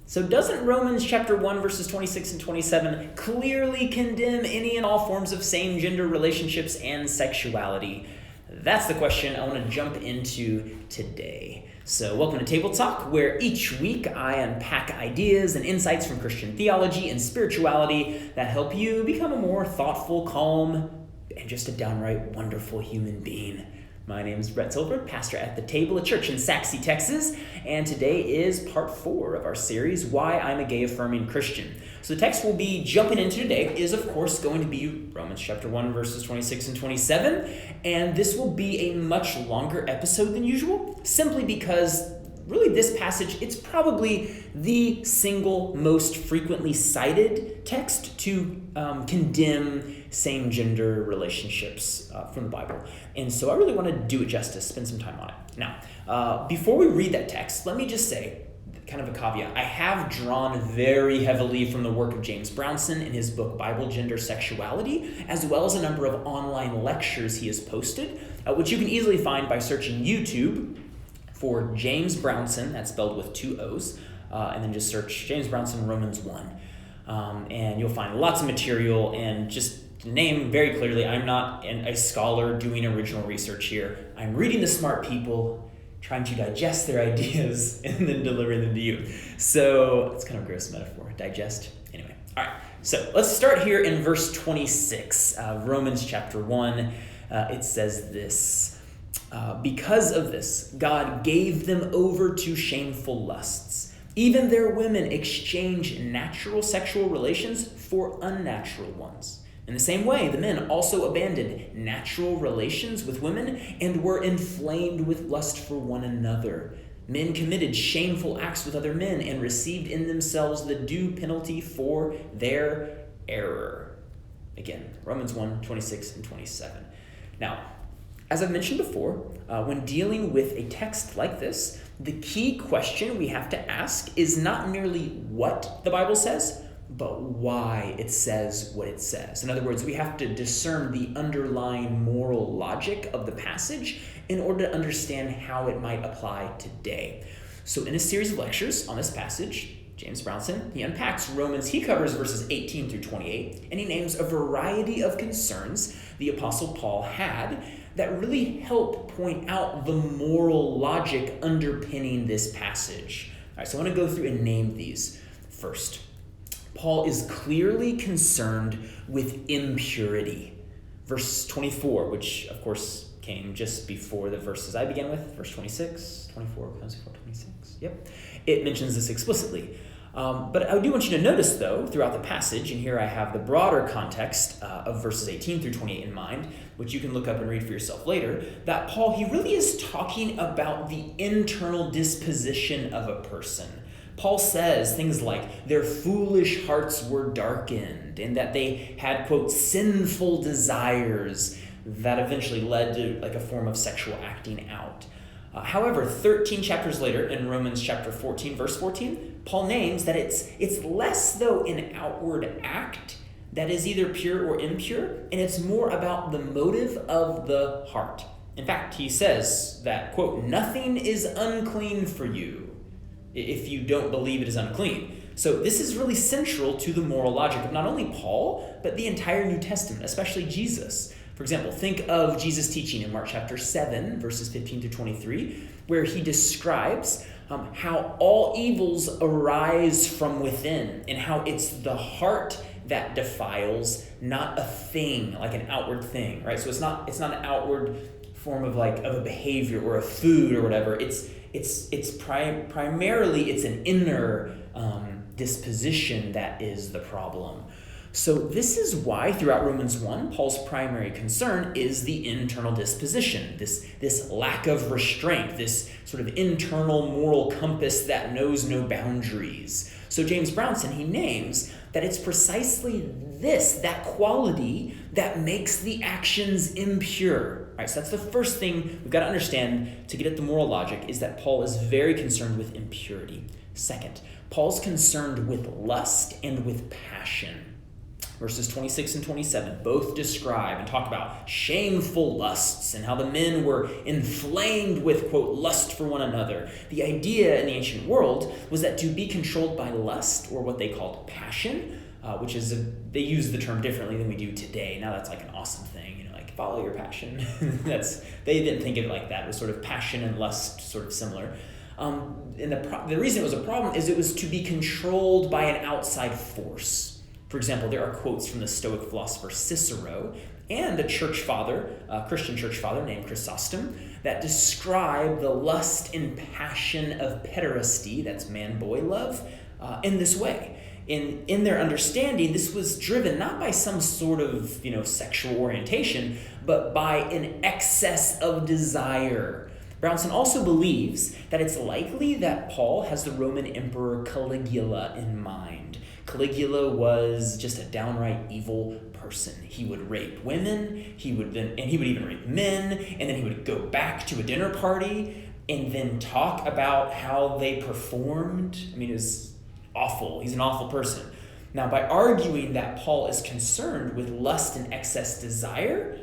So doesn't Romans chapter 1, verses 26 and 27 clearly condemn any and all forms of same-gender relationships and sexuality? That's the question I want to jump into today. So welcome to Table Talk, where each week I unpack ideas and insights from Christian theology and spirituality that help you become a more thoughtful, calm, and just a downright wonderful human being. My name is Brett Silver, pastor at The Table, a church in Saxe, Texas, and today is part 4 of our series, Why I'm a Gay-Affirming Christian. So the text we'll be jumping into today is, of course, going to be Romans chapter 1, verses 26 and 27, and this will be a much longer episode than usual, simply because really this passage, it's probably the single most frequently cited text to condemn same-gender relationships from the Bible. And so I really want to do it justice, spend some time on it. Now, before we read that text, let me just say, kind of a caveat, I have drawn very heavily from the work of James Brownson in his book, Bible, Gender, Sexuality, as well as a number of online lectures he has posted, which you can easily find by searching YouTube for James Brownson, that's spelled with 2 O's, and then just search James Brownson Romans 1. And you'll find lots of material, and just to name very clearly, I'm not a scholar doing original research here. I'm reading the smart people, trying to digest their ideas, and then delivering them to you. So it's kind of a gross metaphor, digest. Anyway, all right. So let's start here in verse 26, Romans chapter 1. It says this. Because of this, God gave them over to shameful lusts. Even their women exchanged natural sexual relations for unnatural ones. In the same way, the men also abandoned natural relations with women and were inflamed with lust for one another. Men committed shameful acts with other men and received in themselves the due penalty for their error. Again, Romans 1, 26 and 27. Now, as I've mentioned before, when dealing with a text like this, the key question we have to ask is not merely what the Bible says, but why it says what it says. In other words, we have to discern the underlying moral logic of the passage in order to understand how it might apply today. So in a series of lectures on this passage, James Brownson, he unpacks Romans, he covers verses 18 through 28, and he names a variety of concerns the Apostle Paul had that really help point out the moral logic underpinning this passage. All right, so I want to go through and name these. First, Paul is clearly concerned with impurity. Verse 24, which of course came just before the verses I began with, verse 26, 24, 26, yep. It mentions this explicitly. But I do want you to notice, though, throughout the passage, and here I have the broader context of verses 18 through 28 in mind, which you can look up and read for yourself later, that Paul, he really is talking about the internal disposition of a person. Paul says things like their foolish hearts were darkened and that they had, quote, sinful desires that eventually led to like a form of sexual acting out. However, 13 chapters later, in Romans chapter 14, verse 14, Paul names that it's less, though, an outward act that is either pure or impure, and it's more about the motive of the heart. In fact, he says that, quote, nothing is unclean for you if you don't believe it is unclean. So this is really central to the moral logic of not only Paul, but the entire New Testament, especially Jesus. For example, think of Jesus' teaching in Mark chapter 7, verses 15 to 23, where he describes how all evils arise from within and how it's the heart that defiles, not a thing, like an outward thing, right? So it's not an outward form of a behavior or a food or whatever. Primarily it's an inner disposition that is the problem. So this is why throughout Romans 1, Paul's primary concern is the internal disposition, this lack of restraint, this sort of internal moral compass that knows no boundaries. So James Brownson, he names that it's precisely that quality that makes the actions impure. All right, so that's the first thing we've got to understand to get at the moral logic, is that Paul is very concerned with impurity. Second, Paul's concerned with lust and with passion. Verses 26 and 27 both describe and talk about shameful lusts and how the men were inflamed with, quote, lust for one another. The idea in the ancient world was that to be controlled by lust, or what they called passion, which is, they use the term differently than we do today. Now that's like an awesome thing, like follow your passion. They didn't think of it like that. It was sort of passion and lust, sort of similar. And the reason it was a problem is it was to be controlled by an outside force. For example, there are quotes from the Stoic philosopher Cicero and a Christian church father named Chrysostom, that describe the lust and passion of pederasty, that's man-boy love, in this way. In their understanding, this was driven not by some sort of sexual orientation, but by an excess of desire. Brownson also believes that it's likely that Paul has the Roman Emperor Caligula in mind. Caligula was just a downright evil person. He would rape women, he would even rape men, and then he would go back to a dinner party and then talk about how they performed. It was awful. He's an awful person. Now, by arguing that Paul is concerned with lust and excess desire,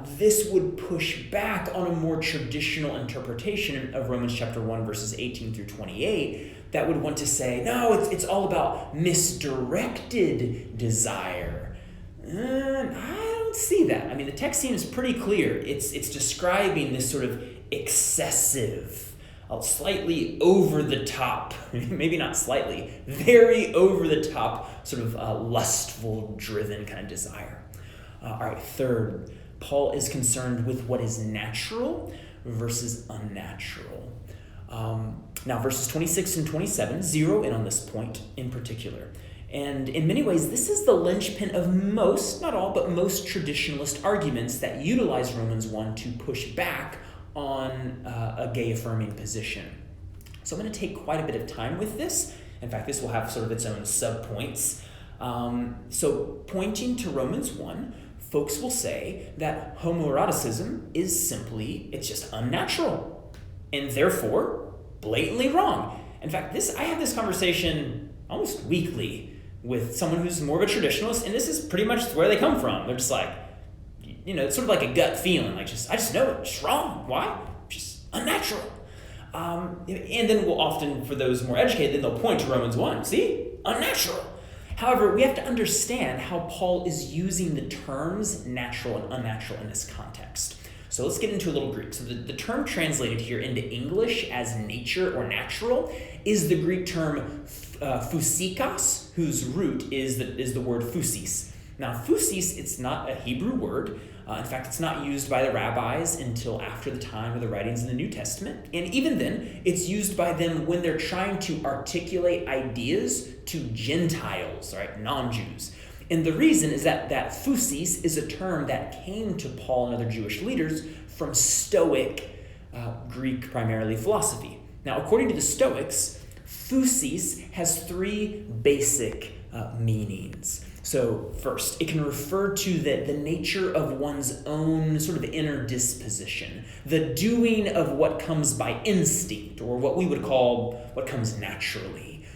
this would push back on a more traditional interpretation of Romans chapter 1, verses 18 through 28, that would want to say, no, it's all about misdirected desire. I don't see that. The text seems pretty clear. It's describing this sort of excessive, slightly over the top, maybe not slightly, very over the top, sort of lustful, driven kind of desire. All right, third, Paul is concerned with what is natural versus unnatural. Now, verses 26 and 27 zero in on this point in particular. And in many ways, this is the linchpin of most, not all, but most traditionalist arguments that utilize Romans 1 to push back on a gay-affirming position. So I'm going to take quite a bit of time with this. In fact, this will have sort of its own subpoints. So pointing to Romans 1, folks will say that homoeroticism is it's just unnatural, and therefore blatantly wrong. In fact, I have this conversation almost weekly with someone who's more of a traditionalist, and this is pretty much where they come from. They're just like, it's sort of like a gut feeling, I just know it's just wrong. Why? Just unnatural. And then we'll often, for those more educated, then they'll point to Romans 1. See? Unnatural. However, we have to understand how Paul is using the terms natural and unnatural in this context. So let's get into a little Greek. So the term translated here into English as nature or natural is the Greek term physikos, whose root is the word physis. Now, physis, it's not a Hebrew word. In fact, it's not used by the rabbis until after the time of the writings in the New Testament. And even then, it's used by them when they're trying to articulate ideas to Gentiles, right, non-Jews. And the reason is that physis is a term that came to Paul and other Jewish leaders from Stoic, Greek primarily, philosophy. Now, according to the Stoics, physis has three basic meanings. So first, it can refer to the nature of one's own sort of inner disposition, the doing of what comes by instinct, or what we would call what comes naturally.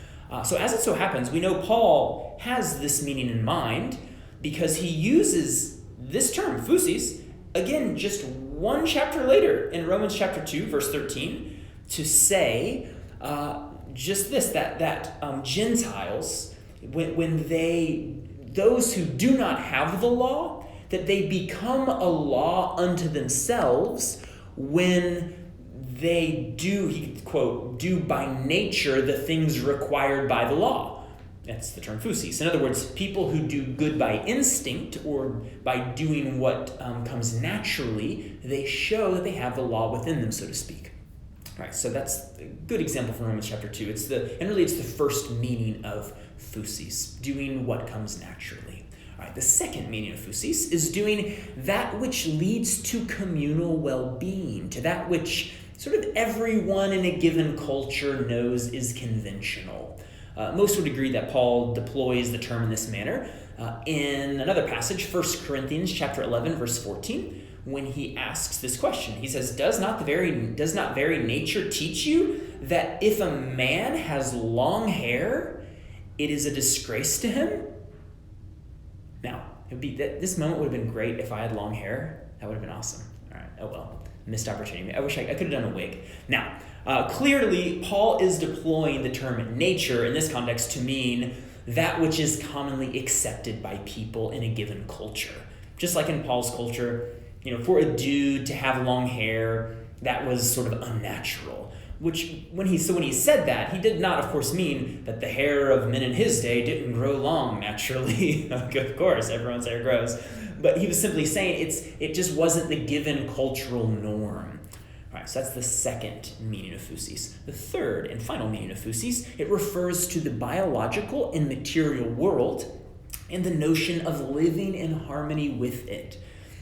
So as it so happens, we know Paul has this meaning in mind because he uses this term, physis, again, just one chapter later in Romans chapter 2, verse 13, to say just this, that Gentiles, those who do not have the law, that they become a law unto themselves when they do, he could quote, do by nature the things required by the law. That's the term physis. In other words, people who do good by instinct or by doing what comes naturally, they show that they have the law within them, so to speak. All right, so that's a good example from Romans chapter 2. It's the first meaning of physis, doing what comes naturally. All right, the second meaning of physis is doing that which leads to communal well-being, to that which sort of everyone in a given culture knows is conventional. Most would agree that Paul deploys the term in this manner in another passage, 1 Corinthians chapter 11, verse 14, when he asks this question. He says, does not very nature teach you that if a man has long hair, it is a disgrace to him? Now, this moment would have been great if I had long hair. That would have been awesome. All right, oh well, missed opportunity. I wish I could have done a wig. Now, clearly, Paul is deploying the term nature in this context to mean that which is commonly accepted by people in a given culture. Just like in Paul's culture, for a dude to have long hair, that was sort of unnatural. Which, when he said that, he did not, of course, mean that the hair of men in his day didn't grow long naturally. Of course, everyone's hair grows. But he was simply saying it just wasn't the given cultural norm. All right, so that's the second meaning of physis. The third and final meaning of physis, it refers to the biological and material world and the notion of living in harmony with it.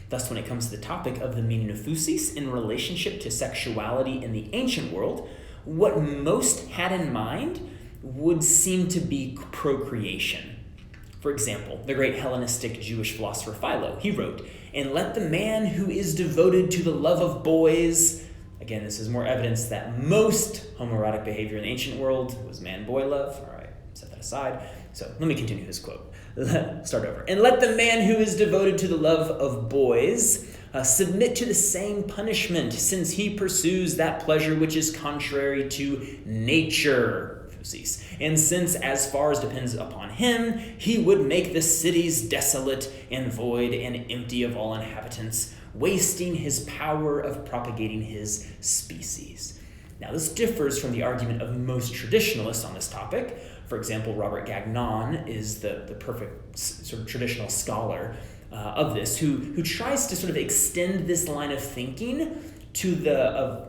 Thus, when it comes to the topic of the meaning of physis in relationship to sexuality in the ancient world, what most had in mind would seem to be procreation. For example, the great Hellenistic Jewish philosopher Philo, he wrote, "And let the man who is devoted to the love of boys," again, this is more evidence that most homoerotic behavior in the ancient world was man-boy love. All right, set that aside. So let me continue his quote. Start over. "And let the man who is devoted to the love of boys submit to the same punishment, since he pursues that pleasure which is contrary to nature." And since, as far as depends upon him, he would make the cities desolate and void and empty of all inhabitants, wasting his power of propagating his species. Now, this differs from the argument of most traditionalists on this topic. For example, Robert Gagnon is the perfect sort of traditional scholar of this, who tries to sort of extend this line of thinking to the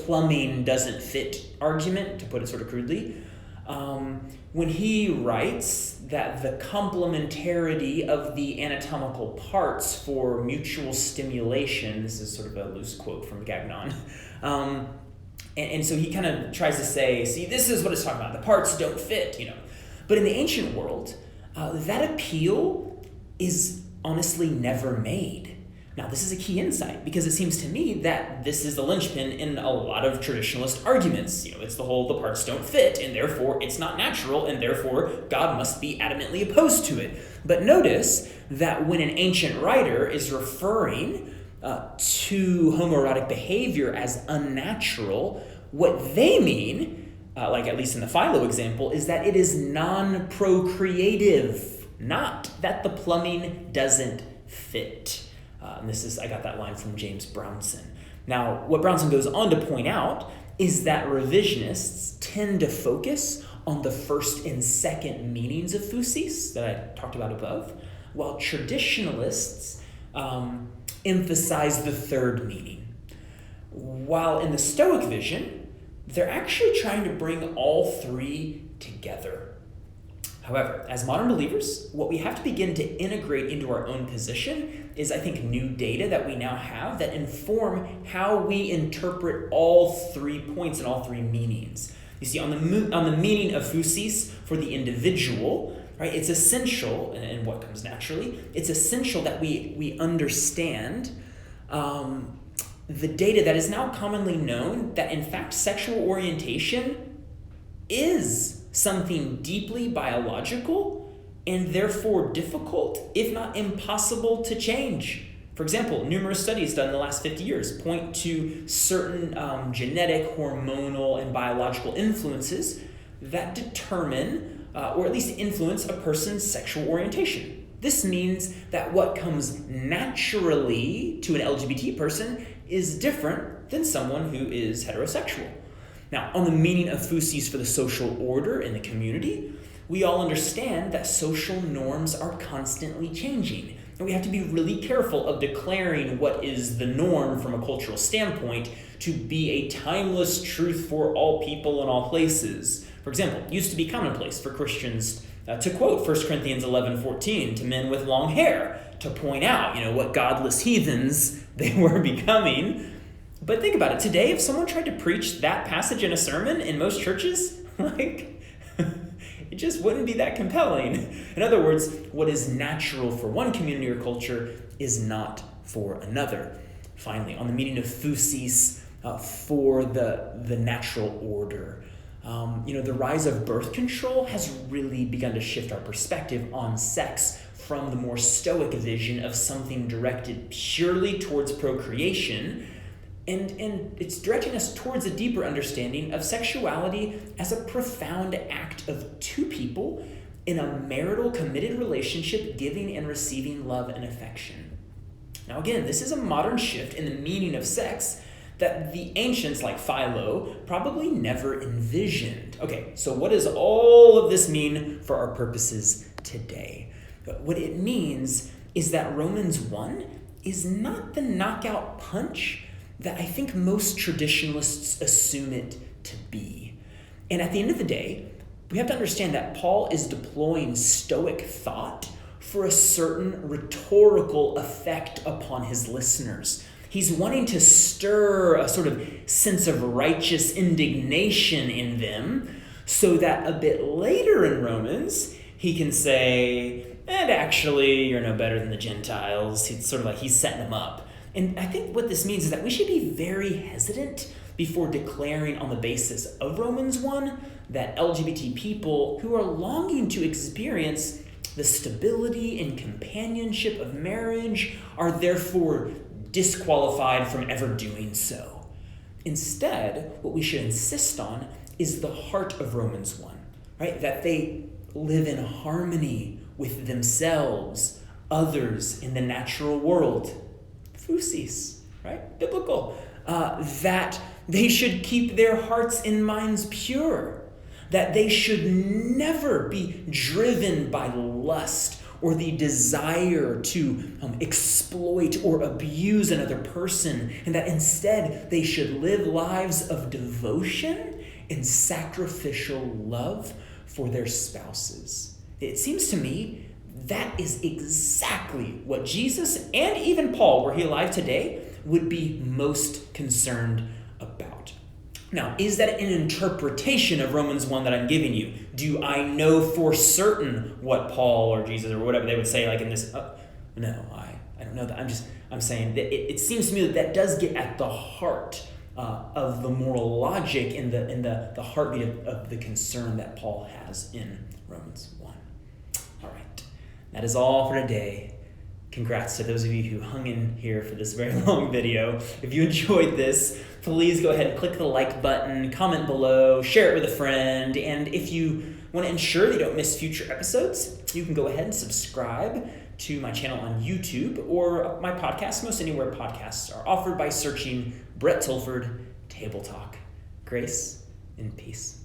plumbing doesn't fit argument, to put it sort of crudely, when he writes that the complementarity of the anatomical parts for mutual stimulation, this is sort of a loose quote from Gagnon, and so he kind of tries to say, see, this is what it's talking about, the parts don't fit, But in the ancient world, that appeal is honestly never made. Now, this is a key insight, because it seems to me that this is the linchpin in a lot of traditionalist arguments. It's the parts don't fit, and therefore it's not natural, and therefore God must be adamantly opposed to it. But notice that when an ancient writer is referring to homoerotic behavior as unnatural, what they mean, like at least in the Philo example, is that it is non-procreative, not that the plumbing doesn't fit. And I got that line from James Brownson. Now, what Brownson goes on to point out is that revisionists tend to focus on the first and second meanings of physis that I talked about above, while traditionalists emphasize the third meaning. While in the Stoic vision, they're actually trying to bring all three together. However, as modern believers, what we have to begin to integrate into our own position is, I think, new data that we now have that inform how we interpret all 3 points and all three meanings. You see, on the meaning of physis for the individual, right, it's essential, and what comes naturally, it's essential that we understand the data that is now commonly known that, in fact, sexual orientation is something deeply biological and therefore difficult, if not impossible, to change. For example, numerous studies done in the last 50 years point to certain genetic, hormonal, and biological influences that determine, or at least influence, a person's sexual orientation. This means that what comes naturally to an LGBT person is different than someone who is heterosexual. Now, on the meaning of physis for the social order in the community, we all understand that social norms are constantly changing, and we have to be really careful of declaring what is the norm from a cultural standpoint to be a timeless truth for all people in all places. For example, it used to be commonplace for Christians to quote 1 Corinthians 11:14 to men with long hair to point out, what godless heathens they were becoming. But think about it. Today, if someone tried to preach that passage in a sermon in most churches, it just wouldn't be that compelling. In other words, what is natural for one community or culture is not for another. Finally, on the meaning of physis for the natural order. The rise of birth control has really begun to shift our perspective on sex from the more stoic vision of something directed purely towards procreation, and it's directing us towards a deeper understanding of sexuality as a profound act of two people in a marital committed relationship, giving and receiving love and affection. Now again, this is a modern shift in the meaning of sex that the ancients like Philo probably never envisioned. Okay, so what does all of this mean for our purposes today? What it means is that Romans 1 is not the knockout punch that I think most traditionalists assume it to be. And at the end of the day, we have to understand that Paul is deploying Stoic thought for a certain rhetorical effect upon his listeners. He's wanting to stir a sort of sense of righteous indignation in them so that a bit later in Romans, he can say, and actually, you're no better than the Gentiles. It's sort of like he's setting them up. And I think what this means is that we should be very hesitant before declaring on the basis of Romans 1 that LGBT people who are longing to experience the stability and companionship of marriage are therefore disqualified from ever doing so. Instead, what we should insist on is the heart of Romans 1, right? That they live in harmony with themselves, others in the natural world. Phusis, right? Biblical. That they should keep their hearts and minds pure. That they should never be driven by lust or the desire to exploit or abuse another person, and that instead they should live lives of devotion and sacrificial love for their spouses. It seems to me that is exactly what Jesus and even Paul, were he alive today, would be most concerned about. Now, is that an interpretation of Romans 1 that I'm giving you? Do I know for certain what Paul or Jesus or whatever they would say like in this? No, I don't know that. I'm saying that it seems to me that does get at the heart of the moral logic and the heartbeat of the concern that Paul has in Romans 1. All right, that is all for today. Congrats to those of you who hung in here for this very long video. If you enjoyed this, please go ahead and click the like button, comment below, share it with a friend, and if you want to ensure that you don't miss future episodes, you can go ahead and subscribe to my channel on YouTube or my podcast, most anywhere podcasts are offered, by searching Brett Tilford Table Talk. Grace and peace.